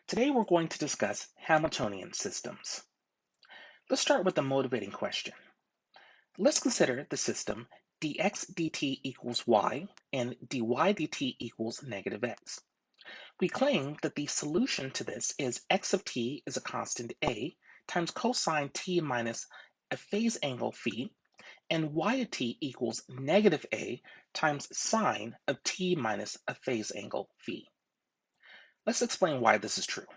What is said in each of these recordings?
Today we're going to discuss Hamiltonian systems. Let's start with the motivating question. Let's consider the system dx dt equals y and dy dt equals negative x. We claim that the solution to this is x of t is a constant a times cosine t minus a phase angle phi, and y of t equals negative a times sine of t minus a phase angle phi. Let's explain why this is true.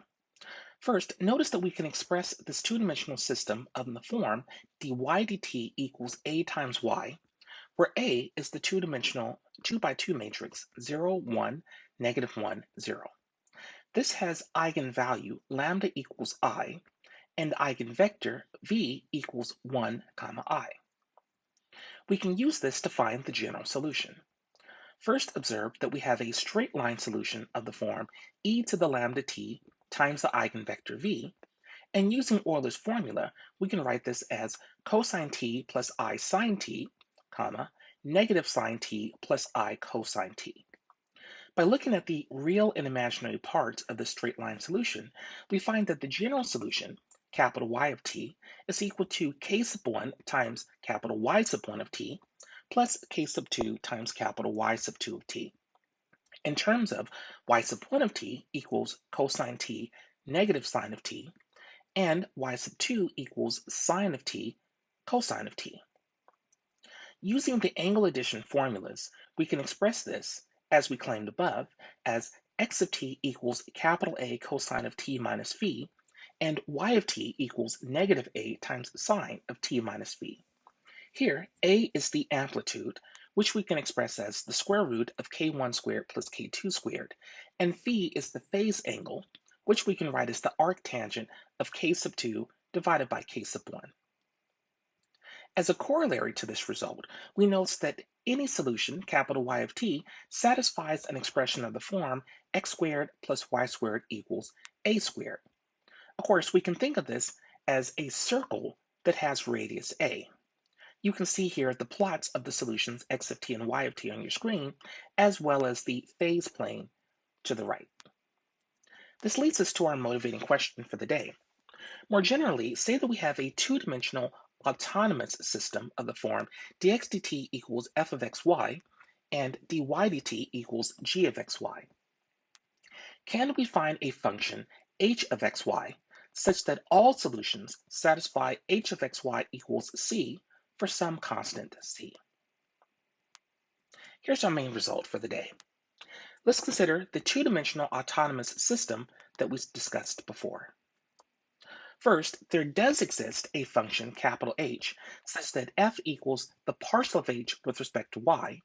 First, notice that we can express this two-dimensional system in the form dy dt equals a times y, where a is the two-dimensional 2 by 2 matrix 0, 1, negative 1, 0. This has eigenvalue lambda equals I and eigenvector v equals 1, comma I. We can use this to find the general solution. First, observe that we have a straight line solution of the form e to the lambda t times the eigenvector v. And using Euler's formula, we can write this as cosine t plus I sine t, comma, negative sine t plus I cosine t. By looking at the real and imaginary parts of the straight line solution, we find that the general solution, capital Y of t, is equal to k sub 1 times capital Y sub 1 of t, plus k sub 2 times capital Y sub 2 of t. In terms of y sub 1 of t equals cosine t negative sine of t, and y sub 2 equals sine of t cosine of t. Using the angle addition formulas, we can express this, as we claimed above, as x of t equals capital A cosine of t minus phi, and y of t equals negative a times sine of t minus phi. Here, a is the amplitude, which we can express as the square root of k1 squared plus k2 squared, and phi is the phase angle, which we can write as the arctangent of k sub 2 divided by k sub 1. As a corollary to this result, we note that any solution, capital Y of t, satisfies an expression of the form x squared plus y squared equals a squared. Of course, we can think of this as a circle that has radius a. You can see here the plots of the solutions x of t and y of t on your screen, as well as the phase plane to the right. This leads us to our motivating question for the day. More generally, say that we have a two-dimensional autonomous system of the form dx dt equals f of xy and dy dt equals g of xy. Can we find a function h of xy such that all solutions satisfy h of xy equals c for some constant c? Here's our main result for the day. Let's consider the two-dimensional autonomous system that we discussed before. First, there does exist a function, capital H, such that f equals the partial of h with respect to y,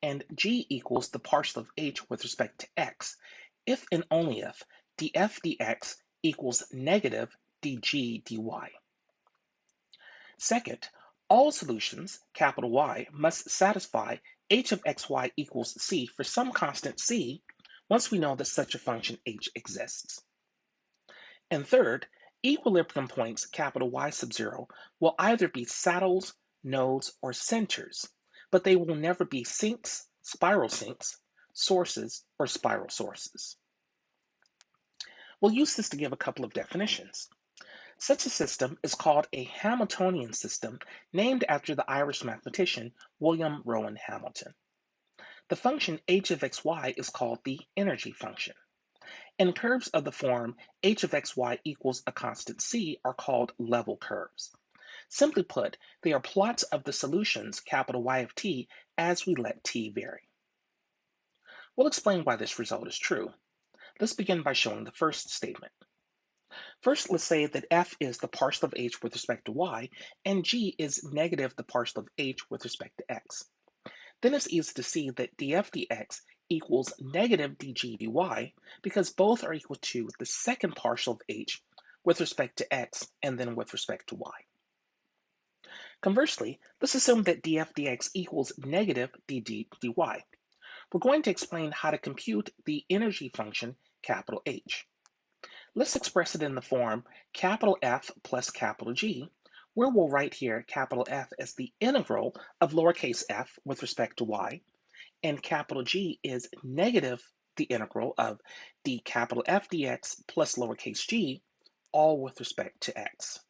and g equals the partial of h with respect to x, if and only if df dx equals negative dg dy. Second, all solutions, capital Y, must satisfy h of xy equals c for some constant c once we know that such a function h exists. And third, equilibrium points, capital Y sub 0, will either be saddles, nodes, or centers, but they will never be sinks, spiral sinks, sources, or spiral sources. We'll use this to give a couple of definitions. Such a system is called a Hamiltonian system, named after the Irish mathematician William Rowan Hamilton. The function h of xy is called the energy function. And curves of the form h of xy equals a constant c are called level curves. Simply put, they are plots of the solutions, capital Y of t, as we let t vary. We'll explain why this result is true. Let's begin by showing the first statement. First, let's say that f is the partial of h with respect to y, and g is negative the partial of h with respect to x. Then it's easy to see that df dx equals negative dg dy because both are equal to the second partial of h with respect to x and then with respect to y. Conversely, let's assume that df dx equals negative dg dy. We're going to explain how to compute the energy function capital H. Let's express it in the form capital F plus capital G, where we'll write here capital F as the integral of lowercase f with respect to y, and capital G is negative the integral of d capital F dx plus lowercase g, all with respect to x.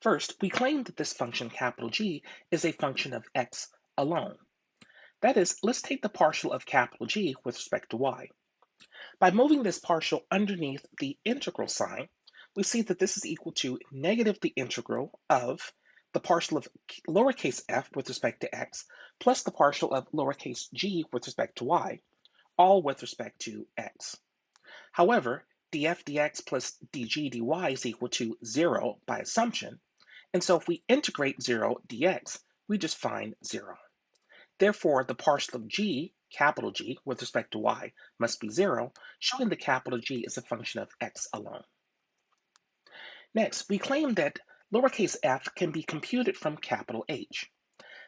First, we claim that this function capital G is a function of x alone. That is, let's take the partial of capital G with respect to y. By moving this partial underneath the integral sign, we see that this is equal to negative the integral of the partial of lowercase f with respect to x plus the partial of lowercase g with respect to y, all with respect to x. However, df dx plus dg dy is equal to 0 by assumption, and so if we integrate 0 dx, we just find 0. Therefore, the partial of g, capital G, with respect to y must be 0, showing that capital G is a function of x alone. Next, we claim that lowercase f can be computed from capital H.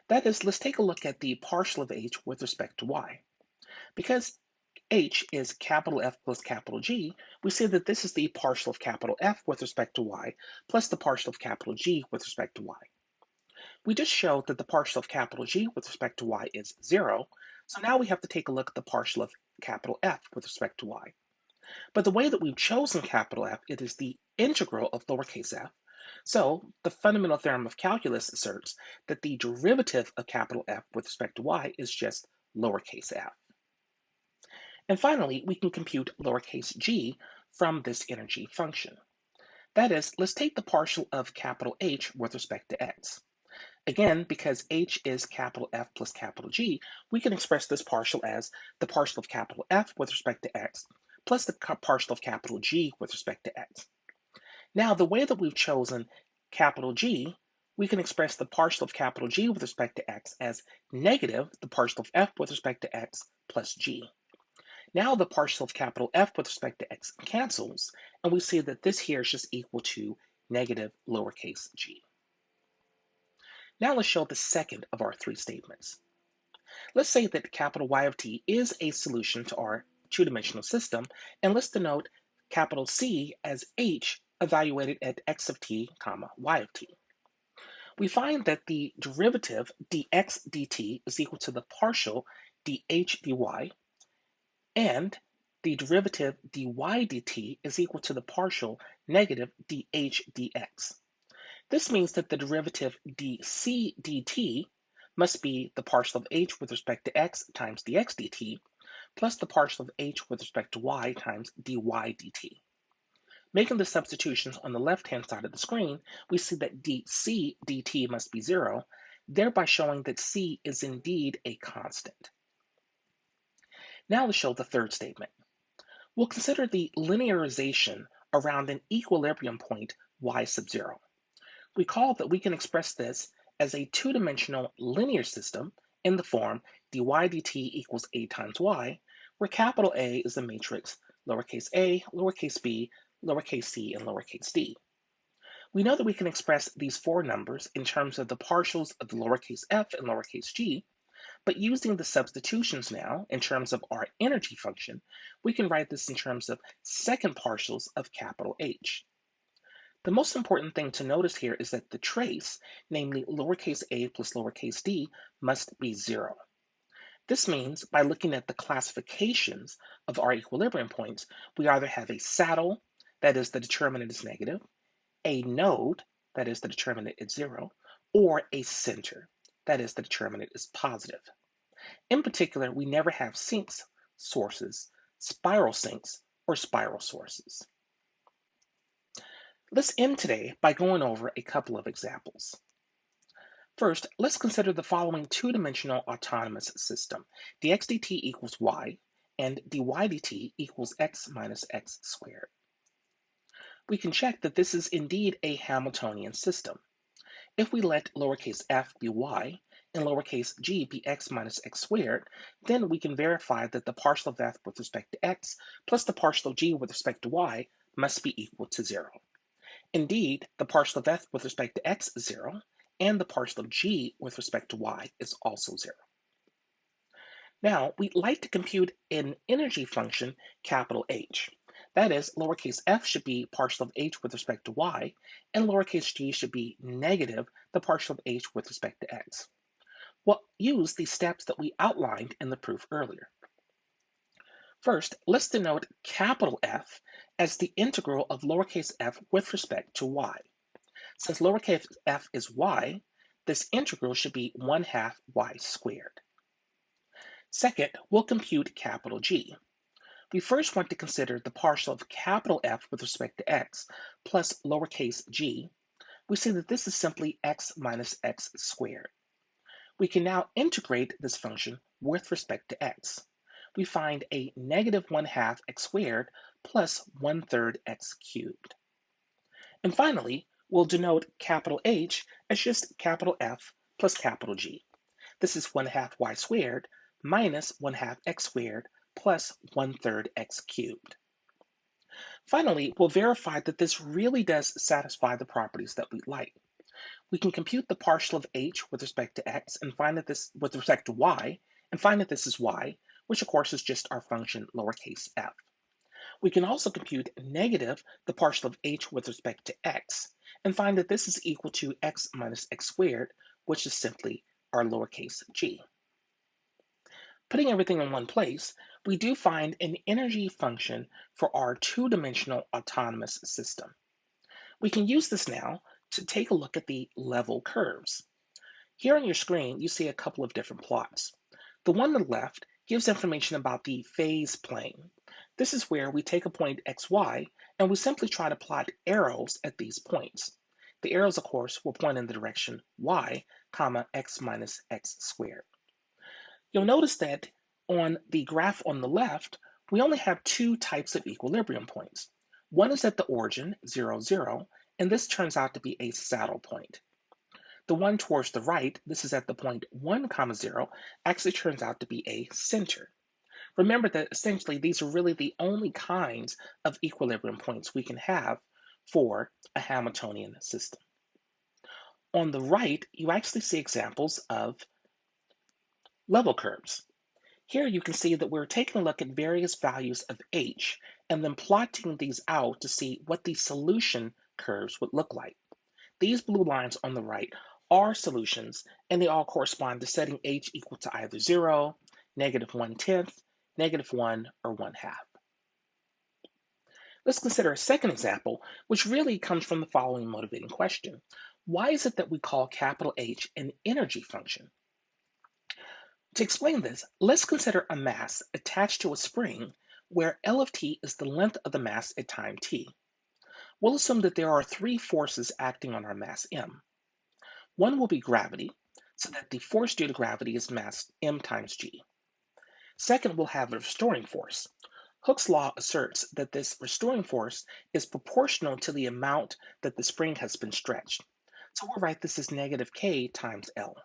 That is, let's take a look at the partial of h with respect to y. Because h is capital F plus capital G, we say that this is the partial of capital F with respect to y plus the partial of capital G with respect to y. We just showed that the partial of capital G with respect to y is 0, so now we have to take a look at the partial of capital F with respect to y. But the way that we've chosen capital F, it is the integral of lowercase f, so the fundamental theorem of calculus asserts that the derivative of capital F with respect to y is just lowercase f. And finally, we can compute lowercase g from this energy function. That is, let's take the partial of capital H with respect to x. Again, because h is capital F plus capital G, we can express this partial as the partial of capital F with respect to x plus the partial of capital G with respect to x. Now, the way that we've chosen capital G, we can express the partial of capital G with respect to x as negative the partial of f with respect to x plus g. Now the partial of capital F with respect to x cancels, and we see that this here is just equal to negative lowercase g. Now let's show the second of our three statements. Let's say that capital Y of t is a solution to our two-dimensional system, and let's denote capital C as h evaluated at x of t, comma, y of t. We find that the derivative dx dt is equal to the partial dh dy, and the derivative dy dt is equal to the partial negative dh dx. This means that the derivative dc dt must be the partial of h with respect to x times dx dt, plus the partial of h with respect to y times dy dt. Making the substitutions on the left-hand side of the screen, we see that dc dt must be 0, thereby showing that c is indeed a constant. Now let's show the third statement. We'll consider the linearization around an equilibrium point y sub 0. Recall that we can express this as a two-dimensional linear system in the form dy dt equals a times y, where capital A is the matrix lowercase a, lowercase b, lowercase c, and lowercase d. We know that we can express these four numbers in terms of the partials of the lowercase f and lowercase g, but using the substitutions now in terms of our energy function, we can write this in terms of second partials of capital H. The most important thing to notice here is that the trace, namely lowercase a plus lowercase d, must be 0. This means by looking at the classifications of our equilibrium points, we either have a saddle, that is the determinant is negative, a node, that is the determinant is 0, or a center, that is the determinant is positive. In particular, we never have sinks sources, spiral sinks, or spiral sources. Let's end today by going over a couple of examples. First, let's consider the following two-dimensional autonomous system. dx dt equals y, and dy dt equals x minus x squared. We can check that this is indeed a Hamiltonian system. If we let lowercase f be y, and lowercase g be x minus x squared, then we can verify that the partial of f with respect to x plus the partial of g with respect to y must be equal to 0. Indeed, the partial of f with respect to x is 0, and the partial of g with respect to y is also 0. Now, we'd like to compute an energy function, capital H. That is, lowercase f should be partial of h with respect to y, and lowercase g should be negative the partial of h with respect to x. We'll use the steps that we outlined in the proof earlier. First, let's denote capital F as the integral of lowercase f with respect to y. Since lowercase f is y, this integral should be 1/2 y squared. Second, we'll compute capital G. We first want to consider the partial of capital F with respect to x plus lowercase g. We see that this is simply x minus x squared. We can now integrate this function with respect to x. We find a negative 1/2 x squared plus 1/3 x cubed. And finally, we'll denote capital H as just capital F plus capital G. This is 1/2 y squared minus 1/2 x squared plus 1/3 x cubed. Finally, we'll verify that this really does satisfy the properties that we like. We can compute the partial of h with respect to x and find that this with respect to y, and find that this is y, which of course is just our function lowercase f. We can also compute negative the partial of h with respect to x, and find that this is equal to x minus x squared, which is simply our lowercase g. Putting everything in one place, we do find an energy function for our two-dimensional autonomous system. We can use this now to take a look at the level curves. Here on your screen, you see a couple of different plots. The one on the left gives information about the phase plane. This is where we take a point xy and we simply try to plot arrows at these points. The arrows, of course, will point in the direction y, comma, x minus x squared. You'll notice that on the graph on the left, we only have two types of equilibrium points. One is at the origin, 0, 0, and this turns out to be a saddle point. The one towards the right, this is at the point 1, 0, actually turns out to be a center. Remember that essentially these are really the only kinds of equilibrium points we can have for a Hamiltonian system. On the right, you actually see examples of level curves. Here you can see that we're taking a look at various values of h and then plotting these out to see what the solution curves would look like. These blue lines on the right are solutions, and they all correspond to setting h equal to either 0, negative 1/10, negative 1, or 1/2. Let's consider a second example, which really comes from the following motivating question. Why is it that we call capital H an energy function? To explain this, let's consider a mass attached to a spring where L of t is the length of the mass at time t. We'll assume that there are three forces acting on our mass m. One will be gravity, so that the force due to gravity is mass m times g. Second, we'll have a restoring force. Hooke's law asserts that this restoring force is proportional to the amount that the spring has been stretched. So we'll write this as negative k times L.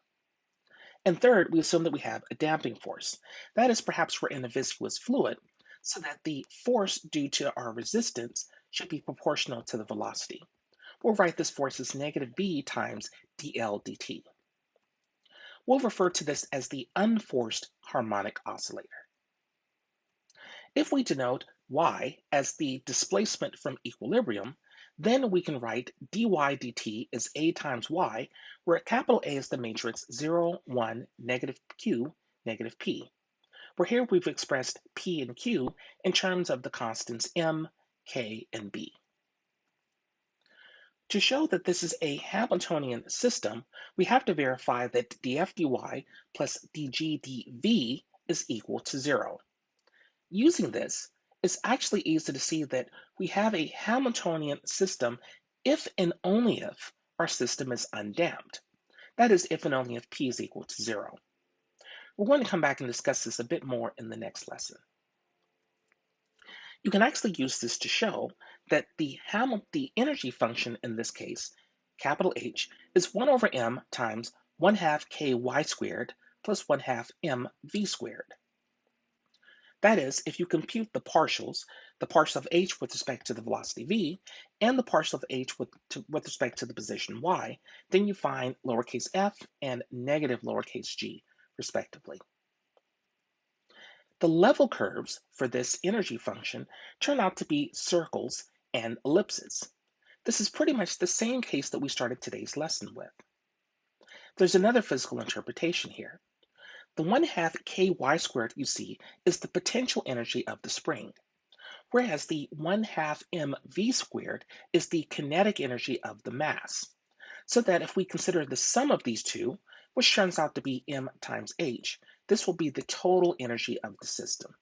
And third, we assume that we have a damping force. That is, perhaps we're in a viscous fluid, so that the force due to our resistance should be proportional to the velocity. We'll write this force as negative b times dl dt. We'll refer to this as the unforced harmonic oscillator. If we denote y as the displacement from equilibrium, then we can write dy dt is a times y, where capital A is the matrix 0, 1, negative q, negative p, where here we've expressed p and q in terms of the constants m, k, and b. To show that this is a Hamiltonian system, we have to verify that df dy plus dg dv is equal to 0. Using this, it's actually easy to see that we have a Hamiltonian system if and only if our system is undamped. That is, if and only if p is equal to 0. We're going to come back and discuss this a bit more in the next lesson. You can actually use this to show that the energy function in this case, capital H, is 1 over m times 1/2 ky squared plus 1/2 mv squared. That is, if you compute the partials, the partial of h with respect to the velocity v, and the partial of h with respect to the position y, then you find lowercase f and negative lowercase g, respectively. The level curves for this energy function turn out to be circles and ellipses. This is pretty much the same case that we started today's lesson with. There's another physical interpretation here. The 1/2 ky squared you see is the potential energy of the spring, whereas the 1/2 mv squared is the kinetic energy of the mass. So that if we consider the sum of these two, which turns out to be m times h, this will be the total energy of the system.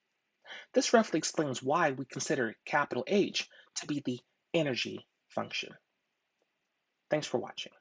This roughly explains why we consider capital H to be the energy function. Thanks for watching.